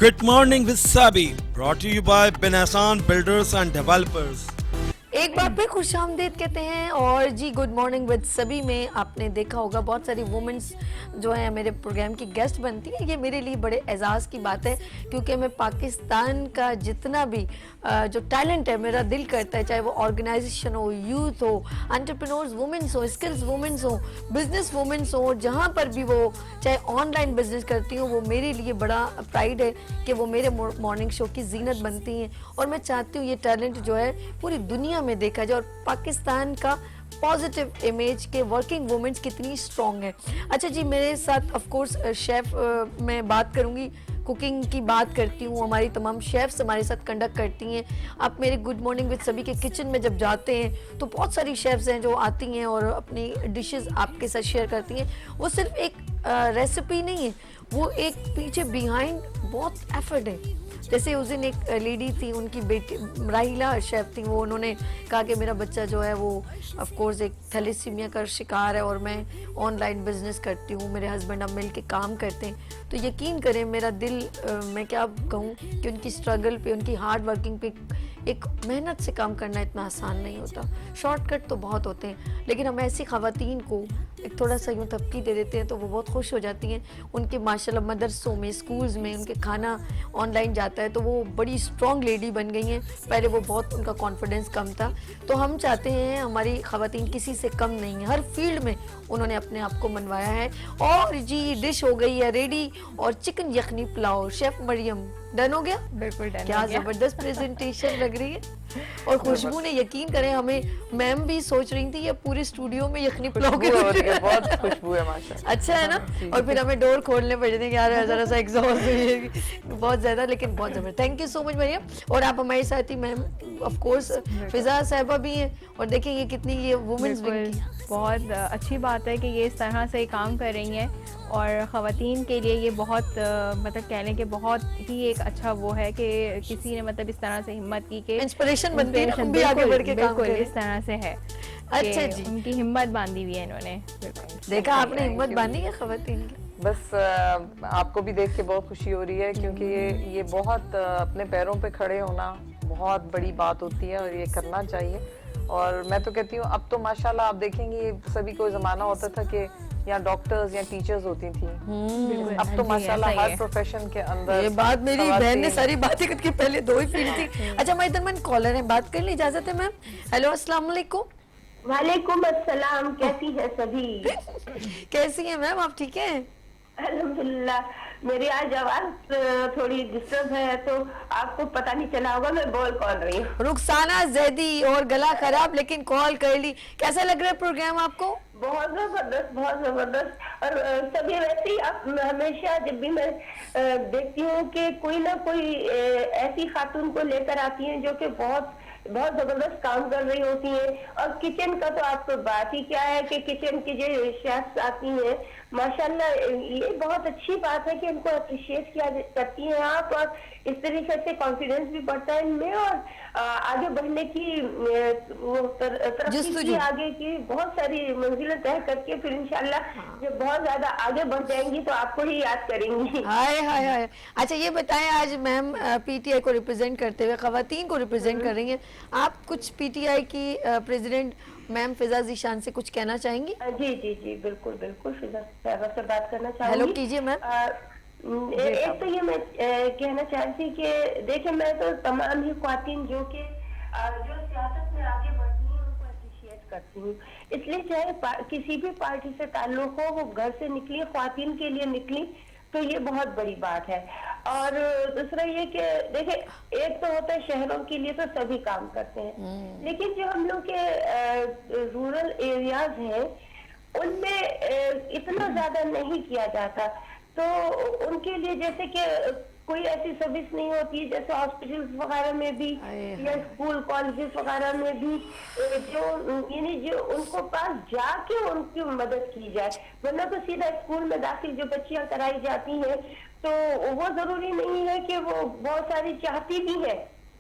Good morning with Sabi, brought to you by Benasan Builders and Developers. ایک بار پھر خوش آمدید کہتے ہیں اور جی گڈ مارننگ ود سبھی میں آپ نے دیکھا ہوگا بہت ساری وومنس جو ہیں میرے پروگرام کی گیسٹ بنتی ہیں. یہ میرے لیے بڑے اعزاز کی بات ہے کیونکہ میں پاکستان کا جتنا بھی جو ٹیلنٹ ہے میرا دل کرتا ہے, چاہے وہ آرگنائزیشن ہو, یوتھ ہو, انٹرپرینورز وومنس ہو, اسکلز وومنس ہو, بزنس وومنس ہو, جہاں پر بھی وہ چاہے آن لائن بزنس کرتی ہوں, وہ میرے لیے بڑا پرائڈ ہے کہ وہ میرے مارننگ شو کی زینت بنتی ہیں. اور میں چاہتی ہوں یہ ٹیلنٹ جو ہے پوری دنیا میں دیکھا جائے اور پاکستان کا پازیٹیو امیج کے ورکنگ وومنس کتنی اسٹرانگ ہے. اچھا جی, میرے ساتھ آف کورس شیف میں بات کروں گی, کوکنگ کی بات کرتی ہوں, ہماری تمام شیفس ہمارے ساتھ کنڈکٹ کرتی ہیں. آپ میرے گڈ مارننگ وتھ سبھی کے کچن میں جب جاتے ہیں تو بہت ساری شیفز ہیں جو آتی ہیں اور اپنی ڈشز آپ کے ساتھ شیئر کرتی ہیں. وہ صرف ایک ریسیپی نہیں ہے, وہ ایک پیچھے بیہائنڈ بہت ایفرٹ ہے. جیسے اس دن ایک لیڈی تھی, ان کی بیٹی راہیلہ شیف تھی, وہ انہوں نے کہا کہ میرا بچہ جو ہے وہ آف کورس ایک تھیلیسیمیا کا شکار ہے اور میں آن لائن بزنس کرتی ہوں, میرے ہسبینڈ اب مل کے کام کرتے ہیں. تو یقین کریں میرا دل, میں کیا کہوں کہ ان کی اسٹرگل پہ, ان کی ہارڈ ورکنگ پہ, ایک محنت سے کام کرنا اتنا آسان نہیں ہوتا. شارٹ کٹ تو بہت ہوتے ہیں لیکن ہم ایسی خواتین کو ایک تھوڑا سا یوں تھپکی دے دیتے ہیں تو وہ بہت خوش ہو جاتی ہیں. ان کے ماشاءاللہ مدرسوں میں, اسکولز میں ان کے کھانا آن لائن جاتا ہے تو وہ بڑی اسٹرانگ لیڈی بن گئی ہیں. پہلے وہ بہت ان کا کانفیڈنس کم تھا. تو ہم چاہتے ہیں ہماری خواتین کسی سے کم نہیں ہیں, ہر فیلڈ میں انہوں نے اپنے آپ کو منوایا ہے. اور جی ڈش ہو گئی ہے ریڈی, اور چکن یخنی پلاؤ. شیف مریم ڈن ہو گیا؟ بالکل ڈن. کیا زبردست پریزنٹیشن لگ رہی ہے اور خوشبو نے, یقین کریں ہمیں میم بھی سوچ رہی تھی یہ پورے اسٹوڈیو میں یخنی پلاؤ کے بہت خوشبو ہے ماشاءاللہ. اچھا ہے نا. اور پھر ہمیں ڈور کھولنے پڑ جاتے ہیں کہ یار ذرا سا ایگزاسٹ ہوئی بہت زیادہ, لیکن بہت زبردست. تھینک یو سو مچ مریم. اور آپ ہمارے ساتھ ہی میم آف کورس فضا صاحبہ بھی ہیں, اور دیکھیں یہ کتنی یہ وومنز بہت اچھی بات ہے کہ یہ اس طرح سے کام کر رہی ہیں, اور خواتین کے لیے یہ بہت مطلب کہہ لیں کہ بہت ہی ایک اچھا وہ ہے کہ کسی نے مطلب اس طرح سے ہمت کی کہ انسپریشن بنتی ہے, ہم بھی آگے بڑھ کے کام کریں. اس طرح سے ہے. اچھا جی, ان کی ہمت باندھی ہوئی ہے انہوں نے. دیکھا آپ نے ہمت باندھی ہے خواتین کی. بس آپ کو بھی دیکھ کے بہت خوشی ہو رہی ہے کیونکہ یہ بہت اپنے پیروں پہ کھڑے ہونا بہت بڑی بات ہوتی ہے اور یہ کرنا چاہیے. اور میں تو کہتی ہوں اب تو ماشاءاللہ آپ دیکھیں گے سبھی کو زمانہ ہوتا تھا کہ یا ڈاکٹرز یا ٹیچرز ہوتی تھیں, اب تو ماشاءاللہ ہر پروفیشن کے اندر. یہ بات میری بہن نے ساری باتیں کر کے پہلے دو ہی فیلڈ تھی. اچھا ہمارے درمیان کالر ہیں, بات کرنے اجازت ہے میم؟ ہیلو السلام علیکم. وعلیکم السلام, کیسی ہے سبھی؟ کیسی ہیں میم آپ, ٹھیک ہیں؟ الحمدللہ. میری آج آواز تھوڑی ڈسٹرب ہے تو آپ کو پتہ نہیں چلا ہوگا میں بول کون رہی ہوں. رخسانہ زیدی, اور گلا خراب لیکن کال کر لی. کیسا لگ رہا ہے پروگرام آپ کو؟ بہت زبردست, بہت زبردست. اور سبھی ویسے ہی آپ ہمیشہ جب بھی میں دیکھتی ہوں کہ کوئی نہ کوئی ایسی خاتون کو لے کر آتی ہیں جو کہ بہت بہت زبردست کام کر رہی ہوتی ہیں. اور کچن کا تو آپ کو بات ہی کیا ہے کہ کچن کی جو شیفs آتی ہیں ماشاءاللہ یہ بہت اچھی بات ہے کہ ان کو اپریشیٹ کیا کرتی ہیں آپ, اور اس طریقے سے کانفیڈنس بھی بڑھتا ہے ان میں, اور آگے بڑھنے کی ترقی کی, آگے کی بہت ساری منزلیں طے کر کے پھر انشاءاللہ جب بہت زیادہ آگے بڑھ جائیں گی تو آپ کو ہی یاد کریں گی. ہائے ہائے ہائے. اچھا یہ بتائیں, آج میم پی ٹی آئی کو ریپرزینٹ کرتے ہوئے خواتین کو ریپرزینٹ کر رہی ہیں, آپ کچھ پی ٹی آئی کی پریزیڈنٹ میم فضا ذیشان سے کچھ کہنا چاہیں گی؟ جی جی جی بالکل بالکل, فضا صاحبہ سے بات کرنا چاہوں گی. ہیلو کیجیے میم. ایک تو یہ میں کہنا چاہتی کہ دیکھیں میں تو تمام ہی خواتین جو کہ جو سیاست میں آگے بڑھتی ہیں ان کو اپریشیٹ کرتی ہوں. اس لیے چاہے کسی بھی پارٹی سے تعلق ہو, وہ گھر سے نکلی خواتین کے لیے نکلی تو یہ بہت بڑی بات ہے. اور دوسرا یہ کہ دیکھیں ایک تو ہوتا ہے شہروں کے لیے تو سبھی کام کرتے ہیں, لیکن جو ہم لوگ کے رورل ایریاز ہیں ان میں اتنا زیادہ نہیں کیا جاتا. تو ان کے لیے جیسے کہ کوئی ایسی سروس نہیں ہوتی جیسے ہاسپٹل وغیرہ میں بھی یا اسکول کالجز وغیرہ میں بھی جو یعنی جو ان کو پاس جا کے ان کی مدد کی جائے. ورنہ تو سیدھا اسکول میں داخل جو بچیاں کرائی جاتی ہیں تو وہ ضروری نہیں ہے کہ وہ بہت ساری چاہتی بھی ہے